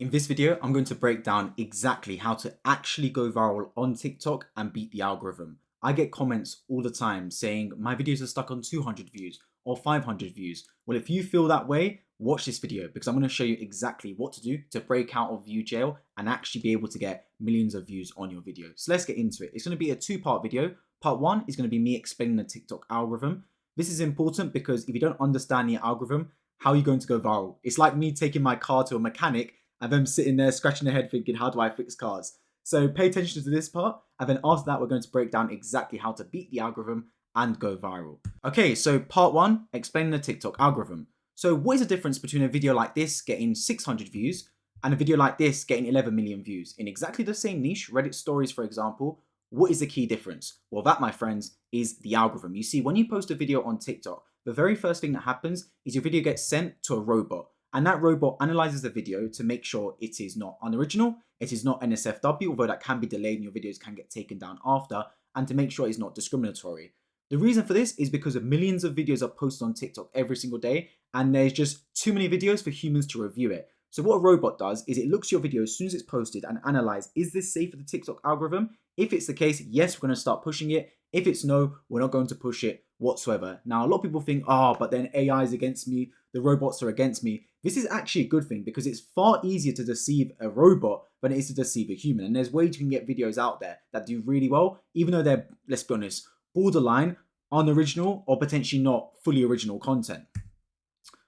In this video, I'm going to break down exactly how to actually go viral on TikTok and beat the algorithm. I get comments all the time saying my videos are stuck on 200 views or 500 views. Well, if you feel that way, watch this video because I'm going to show you exactly what to do to break out of view jail and actually be able to get millions of views on your video. So let's get into it. It's going to be a two-part video. Part one is going to be me explaining the TikTok algorithm. This is important because if you don't understand the algorithm, how are you going to go viral? It's like me taking my car to a mechanic and them sitting there scratching their head thinking, how do I fix cars? So pay attention to this part, and then after that, we're going to break down exactly how to beat the algorithm and go viral. Okay, so part one, explaining the TikTok algorithm. So what is the difference between a video like this getting 600 views and a video like this getting 11 million views? In exactly the same niche, Reddit stories, for example, what is the key difference? Well, that, my friends, is the algorithm. You see, when you post a video on TikTok, the very first thing that happens is your video gets sent to a robot. And that robot analyzes the video to make sure it is not unoriginal, it is not NSFW, although that can be delayed and your videos can get taken down after, and to make sure it's not discriminatory. The reason for this is because of millions of videos are posted on TikTok every single day, and there's just too many videos for humans to review it. So what a robot does is it looks at your video as soon as it's posted and analyze, is this safe for the TikTok algorithm? If it's the case, yes, we're going to start pushing it. If it's no, we're not going to push it whatsoever. Now, a lot of people think, but then AI is against me, the robots are against me. This is actually a good thing because it's far easier to deceive a robot than it is to deceive a human. And there's ways you can get videos out there that do really well, even though they're, let's be honest, borderline unoriginal or potentially not fully original content.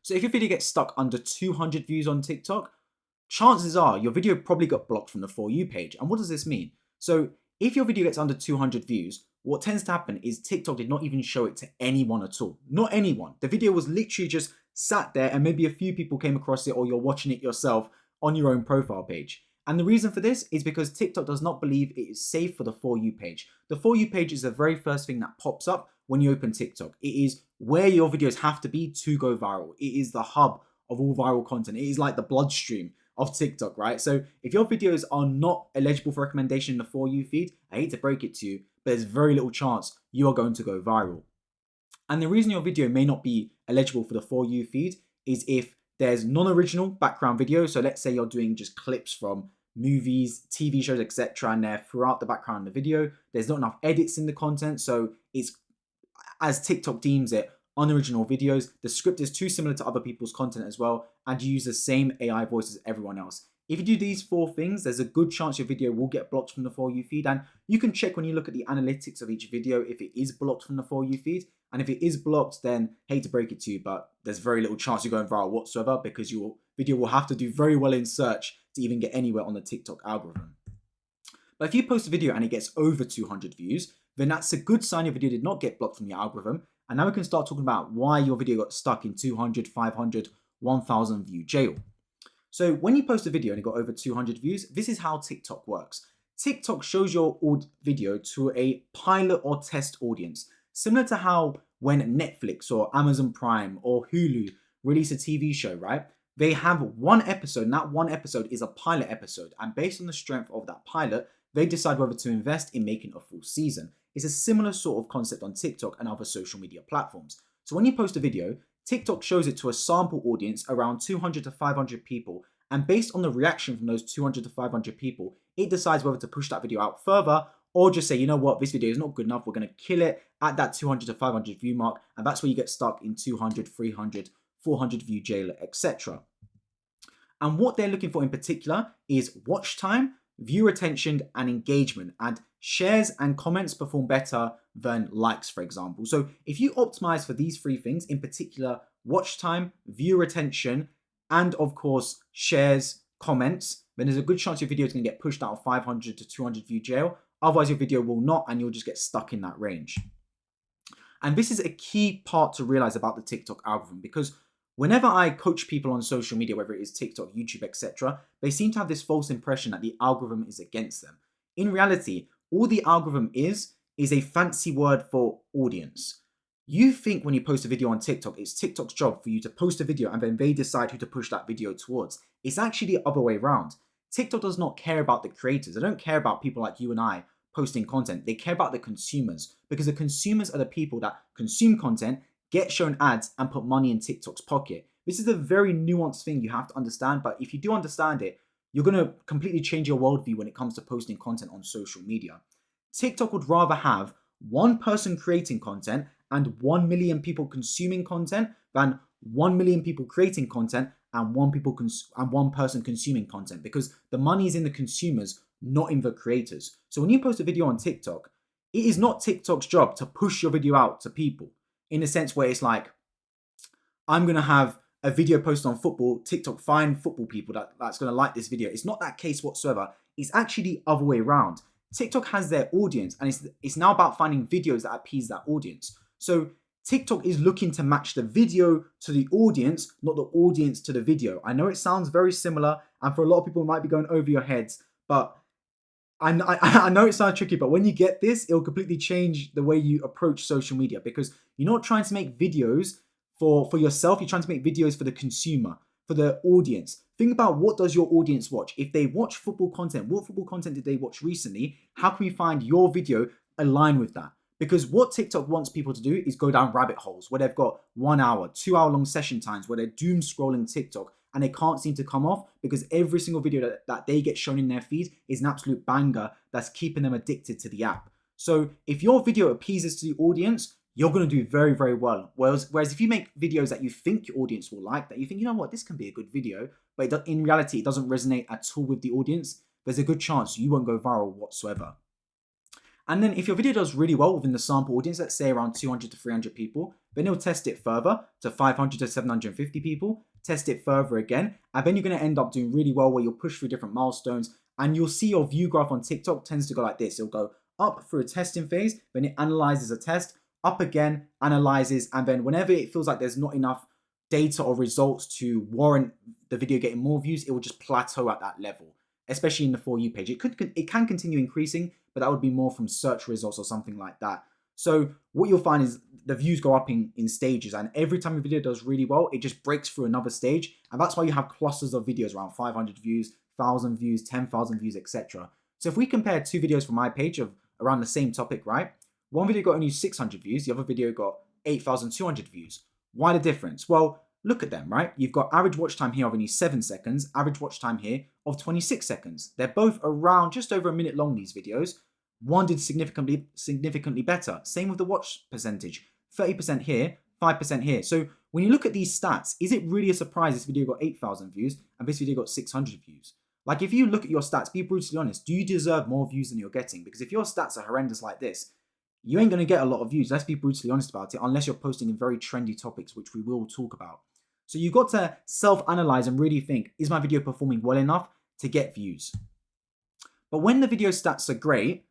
So if your video gets stuck under 200 views on TikTok, chances are your video probably got blocked from the For You page. And what does this mean? So if your video gets under 200 views, what tends to happen is TikTok did not even show it to anyone at all. Not anyone. The video was literally just sat there and maybe a few people came across it or you're watching it yourself on your own profile page. And the reason for this is because TikTok does not believe it is safe for the For You page. The For You page is the very first thing that pops up when you open TikTok. It is where your videos have to be to go viral. It is the hub of all viral content. It is like the bloodstream of TikTok, right? So if your videos are not eligible for recommendation in the For You feed, I hate to break it to you, but there's very little chance you are going to go viral. And the reason your video may not be eligible for the For You feed is if there's non-original background video. So let's say you're doing just clips from movies, TV shows, etc. and they're throughout the background of the video. There's not enough edits in the content. So it's, as TikTok deems it, unoriginal videos. The script is too similar to other people's content as well, and you use the same AI voice as everyone else. If you do these four things, there's a good chance your video will get blocked from the For You feed, and you can check when you look at the analytics of each video if it is blocked from the For You feed. And if it is blocked, then hate to break it to you, but there's very little chance you're going viral whatsoever because your video will have to do very well in search to even get anywhere on the TikTok algorithm. But if you post a video and it gets over 200 views, then that's a good sign your video did not get blocked from the algorithm. And now we can start talking about why your video got stuck in 200, 500, 1000 view jail. So when you post a video and it got over 200 views, this is how TikTok works. TikTok shows your video to a pilot or test audience, similar to how when Netflix or Amazon Prime or Hulu release a TV show, right? They have one episode, and that one episode is a pilot episode. And based on the strength of that pilot, they decide whether to invest in making a full season. It's a similar sort of concept on TikTok and other social media platforms. So when you post a video, TikTok shows it to a sample audience around 200 to 500 people. And based on the reaction from those 200 to 500 people, it decides whether to push that video out further or just say, you know what, this video is not good enough. We're going to kill it at that 200 to 500 view mark. And that's where you get stuck in 200, 300, 400 view jail, etc. And what they're looking for in particular is watch time, view retention, and engagement. And shares and comments perform better than likes, for example. So if you optimize for these three things, in particular, watch time, view retention, and of course, shares, comments, then there's a good chance your video is going to get pushed out of 500 to 200 view jail. Otherwise, your video will not, and you'll just get stuck in that range. And this is a key part to realize about the TikTok algorithm, because whenever I coach people on social media, whether it is TikTok, YouTube, etc., they seem to have this false impression that the algorithm is against them. In reality, all the algorithm is a fancy word for audience. You think when you post a video on TikTok, it's TikTok's job for you to post a video and then they decide who to push that video towards. It's actually the other way around. TikTok does not care about the creators. They don't care about people like you and I posting content. They care about the consumers, because the consumers are the people that consume content, get shown ads, and put money in TikTok's pocket. This is a very nuanced thing you have to understand, but if you do understand it, you're going to completely change your worldview when it comes to posting content on social media. TikTok would rather have one person creating content and 1 million people consuming content than 1 million people creating content and one person consuming content, because the money is in the consumers, not in the creators. So when you post a video on TikTok, it is not TikTok's job to push your video out to people in a sense where it's like, I'm going to have a video posted on football, TikTok find football people that's going to like this video. It's not that case whatsoever. It's actually the other way around. TikTok has their audience, and it's now about finding videos that appease that audience. So TikTok is looking to match the video to the audience, not the audience to the video. I know it sounds very similar, and for a lot of people it might be going over your heads, but I know it sounds tricky, but when you get this, it'll completely change the way you approach social media, because you're not trying to make videos for yourself. You're trying to make videos for the consumer, for the audience. Think about, what does your audience watch? If they watch football content, what football content did they watch recently? How can we find your video align with that? Because what TikTok wants people to do is go down rabbit holes where they've got 1 hour, 2 hour long session times where they're doom scrolling TikTok and they can't seem to come off, because every single video that they get shown in their feed is an absolute banger that's keeping them addicted to the app. So if your video appeases to the audience, you're going to do very, very well. Whereas if you make videos that you think your audience will like, that you think, you know what, this can be a good video, but in reality, it doesn't resonate at all with the audience, there's a good chance you won't go viral whatsoever. And then if your video does really well within the sample audience, let's say around 200 to 300 people, then you'll test it further to 500 to 750 people, test it further again, and then you're going to end up doing really well where you'll push through different milestones, and you'll see your view graph on TikTok tends to go like this. It'll go up through a testing phase, then it analyzes a test, up again, analyzes, and then whenever it feels like there's not enough data or results to warrant the video getting more views, it will just plateau at that level, especially in the For You page. It can continue increasing, but that would be more from search results or something like that. So what you'll find is the views go up in stages, and every time your video does really well, it just breaks through another stage, and that's why you have clusters of videos around 500 views, 1,000 views, 10,000 views, etc. So if we compare two videos from my page of around the same topic, right? One video got only 600 views, the other video got 8,200 views. Why the difference? Well, look at them, right? You've got average watch time here of only 7 seconds, average watch time here of 26 seconds. They're both around just over a minute long, these videos. One did significantly better. Same with the watch percentage. 30% here, 5% here. So when you look at these stats, is it really a surprise this video got 8,000 views and this video got 600 views? Like, if you look at your stats, be brutally honest, do you deserve more views than you're getting? Because if your stats are horrendous like this, you ain't going to get a lot of views. Let's be brutally honest about it, unless you're posting in very trendy topics, which we will talk about. So you've got to self-analyze and really think, is my video performing well enough to get views? But when the video stats are great,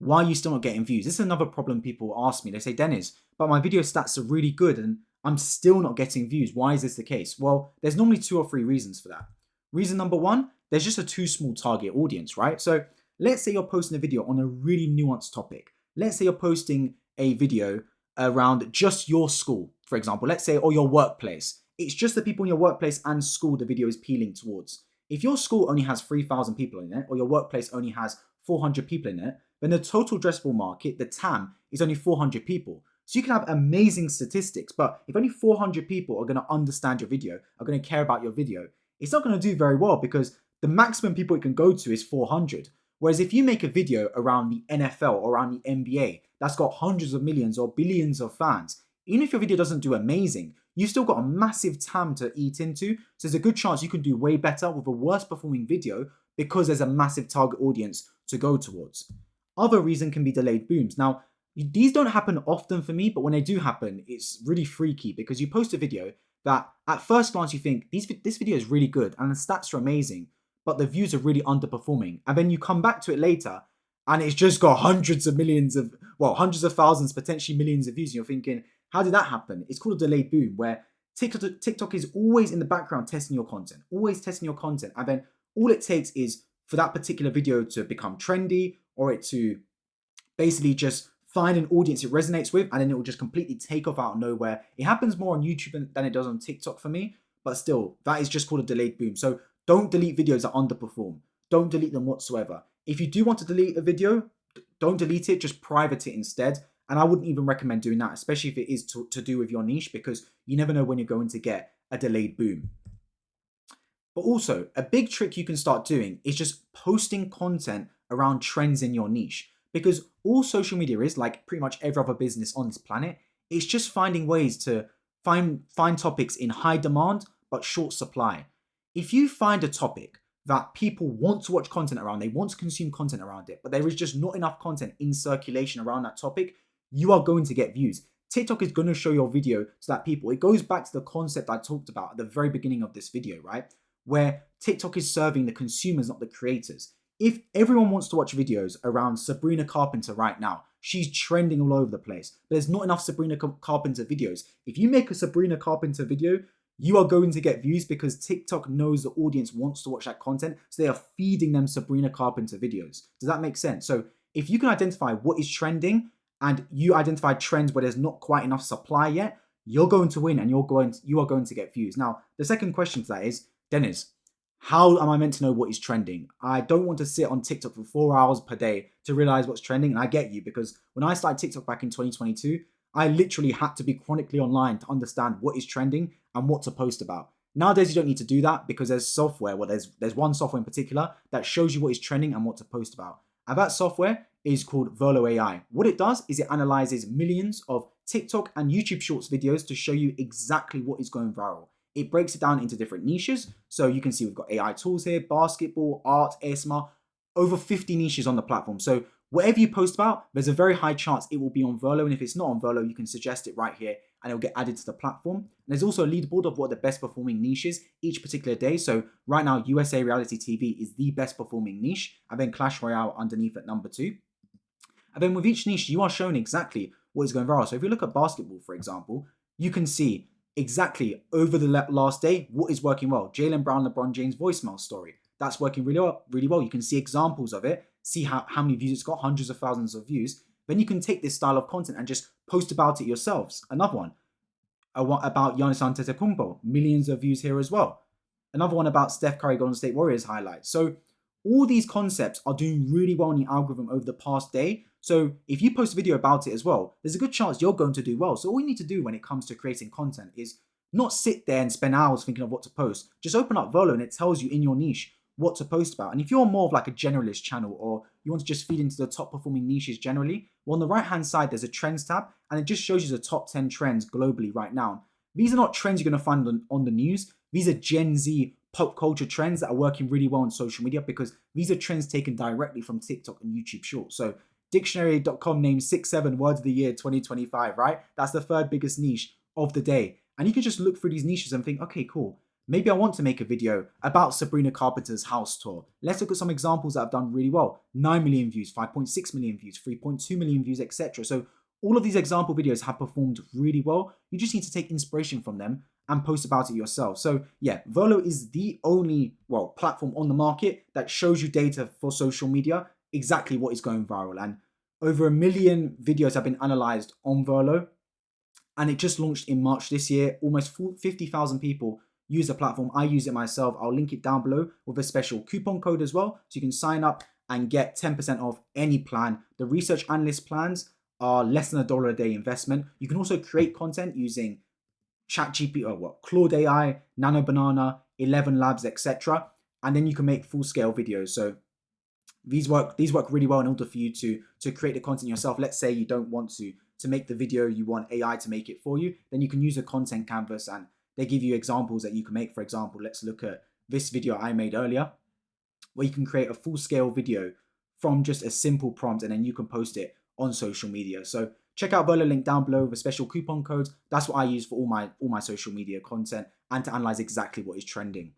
why are you still not getting views? This is another problem people ask me. They say, Dennis, but my video stats are really good and I'm still not getting views. Why is this the case? Well, there's normally 2 or 3 reasons for that. Reason number 1, there's just a too small target audience, right? So let's say you're posting a video on a really nuanced topic. Let's say you're posting a video around just your school, for example, let's say, or your workplace. It's just the people in your workplace and school the video is peeling towards. If your school only has 3,000 people in it, or your workplace only has 400 people in it, then the total addressable market, the TAM, is only 400 people. So you can have amazing statistics, but if only 400 people are going to understand your video, are going to care about your video, it's not going to do very well, because the maximum people it can go to is 400. Whereas if you make a video around the NFL or around the NBA that's got hundreds of millions or billions of fans, even if your video doesn't do amazing, you've still got a massive TAM to eat into. So there's a good chance you can do way better with a worse performing video because there's a massive target audience to go towards. Other reason can be delayed booms. Now, these don't happen often for me, but when they do happen, it's really freaky, because you post a video that at first glance you think this video is really good and the stats are amazing, but the views are really underperforming. And then you come back to it later and it's just got hundreds of thousands, potentially millions of views. And you're thinking, how did that happen? It's called a delayed boom, where TikTok is always in the background testing your content, always testing your content. And then all it takes is for that particular video to become trendy, or it to basically just find an audience it resonates with, and then it will just completely take off out of nowhere. It happens more on YouTube than it does on TikTok for me, but still, that is just called a delayed boom. So don't delete videos that underperform. Don't delete them whatsoever. If you do want to delete a video, don't delete it, just private it instead. And I wouldn't even recommend doing that, especially if it is to do with your niche, because you never know when you're going to get a delayed boom. But also, a big trick you can start doing is just posting content around trends in your niche. Because all social media is, like pretty much every other business on this planet, it's just finding ways to find topics in high demand but short supply. If you find a topic that people want to watch content around, they want to consume content around it, but there is just not enough content in circulation around that topic, you are going to get views. TikTok is going to show your video to that people. It goes back to the concept I talked about at the very beginning of this video, right? Where TikTok is serving the consumers, not the creators. If everyone wants to watch videos around Sabrina Carpenter right now, she's trending all over the place. But there's not enough Sabrina Carpenter videos. If you make a Sabrina Carpenter video, you are going to get views because TikTok knows the audience wants to watch that content. So they are feeding them Sabrina Carpenter videos. Does that make sense? So if you can identify what is trending and you identify trends where there's not quite enough supply yet, you're going to win and you are going to get views. Now, the second question to that is, Dennis, how am I meant to know what is trending? I don't want to sit on TikTok for 4 hours per day to realize what's trending. And I get you, because when I started TikTok back in 2022, I literally had to be chronically online to understand what is trending and what to post about. Nowadays, you don't need to do that because there's software. Well, there's one software in particular that shows you what is trending and what to post about. And that software is called Volo AI. What it does is it analyzes millions of TikTok and YouTube Shorts videos to show you exactly what is going viral. It breaks it down into different niches. So you can see we've got AI tools here, basketball, art, ASMR, over 50 niches on the platform. So whatever you post about, there's a very high chance it will be on Volo. And if it's not on Volo, you can suggest it right here and it'll get added to the platform. And there's also a leaderboard of what are the best performing niches each particular day. So right now, USA Reality TV is the best performing niche. And then Clash Royale underneath at number 2. And then with each niche, you are shown exactly what is going viral. So if you look at basketball, for example, you can see exactly over the last day what is working well. Jaylen Brown, LeBron James voicemail story. That's working really well. You can see examples of it, see how many views it's got, hundreds of thousands of views. Then you can take this style of content and just post about it yourselves. Another one about Giannis Antetokounmpo, millions of views here as well. Another one about Steph Curry Golden State Warriors highlights. So all these concepts are doing really well in the algorithm over the past day. So if you post a video about it as well, there's a good chance you're going to do well. So all you need to do when it comes to creating content is not sit there and spend hours thinking of what to post. Just open up Volo and it tells you in your niche what to post about. And if you're more of like a generalist channel or you want to just feed into the top performing niches generally, well, on the right hand side, there's a trends tab and it just shows you the top 10 trends globally right now. These are not trends you're going to find on the news. These are Gen Z pop culture trends that are working really well on social media because these are trends taken directly from TikTok and YouTube Shorts. So dictionary.com names 6-7 words of the year 2025, right? That's the third biggest niche of the day. And you can just look through these niches and think, okay, cool. Maybe I want to make a video about Sabrina Carpenter's house tour. Let's look at some examples that have done really well. 9 million views, 5.6 million views, 3.2 million views, etc. So all of these example videos have performed really well. You just need to take inspiration from them and post about it yourself. So yeah, Volo is the only, platform on the market that shows you data for social media, exactly what is going viral. And over 1 million videos have been analyzed on Volo. And it just launched in March this year. Almost 50,000 people use the platform. I use it myself. I'll link it down below with a special coupon code as well. So you can sign up and get 10% off any plan. The research analyst plans are less than $1 a day investment. You can also create content using ChatGPT, Claude AI, Nano Banana, 11 Labs, etc. And then you can make full scale videos. So these work really well in order for you to create the content yourself. Let's say you don't want to make the video, you want AI to make it for you, then you can use a content canvas and they give you examples that you can make. For example, let's look at this video I made earlier, where you can create a full scale video from just a simple prompt and then you can post it on social media. So check out Volo, link down below with a special coupon code. That's what I use for all my social media content and to analyze exactly what is trending.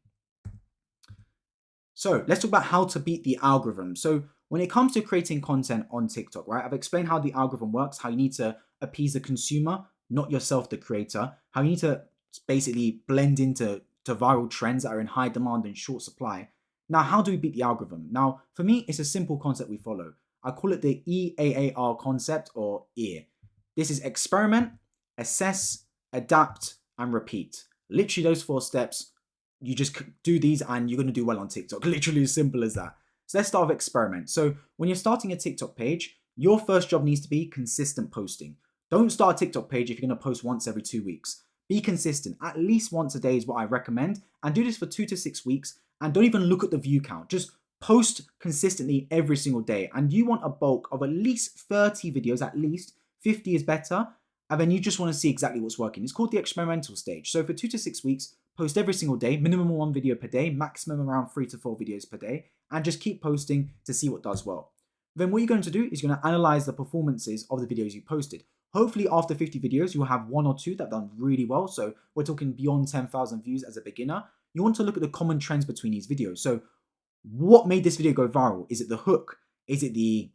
So let's talk about how to beat the algorithm. So when it comes to creating content on TikTok, right, I've explained how the algorithm works, how you need to appease the consumer, not yourself, the creator, how you need to basically blend into viral trends that are in high demand and short supply. Now, how do we beat the algorithm? Now, for me, it's a simple concept we follow. I call it the EAAR concept, or EAR. This is experiment, assess, adapt, and repeat. Literally those 4 steps. You just do these and you're going to do well on TikTok. Literally as simple as that. So let's start with experiment. So when you're starting a TikTok page, your first job needs to be consistent posting. Don't start a TikTok page if you're going to post once every 2 weeks. Be consistent. At least once a day is what I recommend. And do this for 2 to 6 weeks. And don't even look at the view count. Just post consistently every single day. And you want a bulk of at least 30 videos, at least 50 is better. And then you just want to see exactly what's working. It's called the experimental stage. So for 2 to 6 weeks, post every single day, minimum 1 video per day, maximum around 3 to 4 videos per day, and just keep posting to see what does well. Then what you're going to do is you're going to analyze the performances of the videos you posted. Hopefully after 50 videos, you'll have 1 or 2 that have done really well. So we're talking beyond 10,000 views as a beginner. You want to look at the common trends between these videos. So what made this video go viral? Is it the hook? Is it the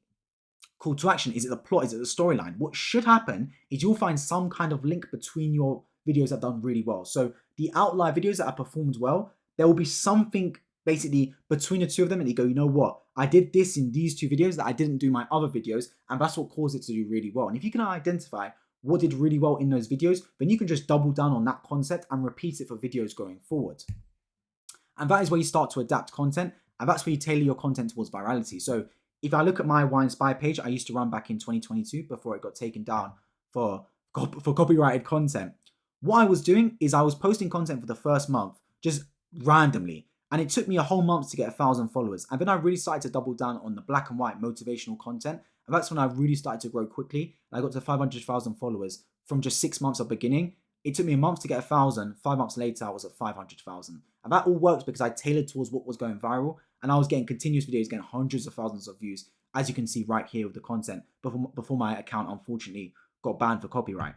call to action? Is it the plot? Is it the storyline? What should happen is you'll find some kind of link between your videos that have done really well. So the outlier videos that have performed well, there will be something basically between the two of them, and you go, you know what? I did this in these 2 videos that I didn't do in my other videos, and that's what caused it to do really well. And if you can identify what did really well in those videos, then you can just double down on that concept and repeat it for videos going forward. And that is where you start to adapt content, and that's where you tailor your content towards virality. So if I look at my Why Inspire page, I used to run back in 2022 before it got taken down for copyrighted content. What I was doing is I was posting content for the first month, just randomly. And it took me a whole month to get 1,000 followers. And then I really started to double down on the black and white motivational content. And that's when I really started to grow quickly. I got to 500,000 followers from just 6 months of beginning. It took me a month to get 1,000. 5 months later, I was at 500,000. And that all works because I tailored towards what was going viral. And I was getting continuous videos, getting hundreds of thousands of views, as you can see right here with the content, before my account unfortunately got banned for copyright.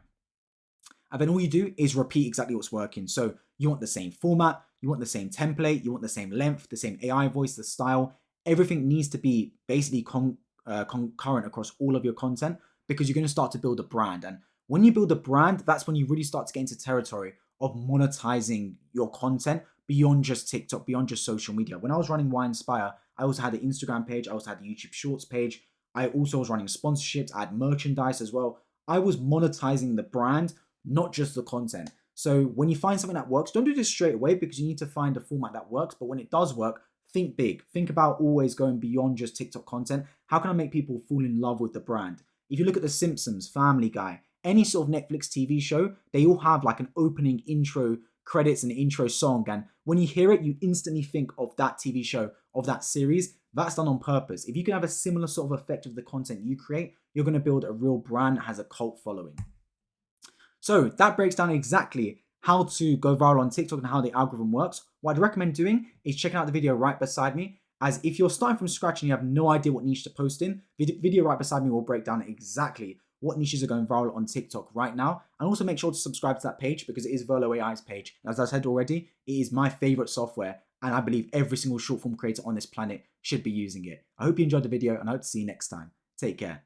And then all you do is repeat exactly what's working. So you want the same format, you want the same template, you want the same length, the same AI voice, the style. Everything needs to be basically concurrent across all of your content, because you're going to start to build a brand. And when you build a brand, that's when you really start to get into territory of monetizing your content beyond just TikTok, beyond just social media. When I was running Why Inspire, I also had an Instagram page, I also had a YouTube Shorts page. I also was running sponsorships, I had merchandise as well. I was monetizing the brand, not just the content. So when you find something that works, don't do this straight away, because you need to find a format that works. But when it does work, think big. Think about always going beyond just TikTok content. How can I make people fall in love with the brand? If you look at The Simpsons, Family Guy, any sort of Netflix TV show, they all have like an opening intro credits and intro song. And when you hear it, you instantly think of that TV show, of that series. That's done on purpose. If you can have a similar sort of effect with the content you create, you're going to build a real brand that has a cult following. So that breaks down exactly how to go viral on TikTok and how the algorithm works. What I'd recommend doing is checking out the video right beside me, as if you're starting from scratch and you have no idea what niche to post in, the video right beside me will break down exactly what niches are going viral on TikTok right now. And also make sure to subscribe to that page, because it is Verlo AI's page. As I said already, it is my favorite software, and I believe every single short form creator on this planet should be using it. I hope you enjoyed the video, and I hope to see you next time. Take care.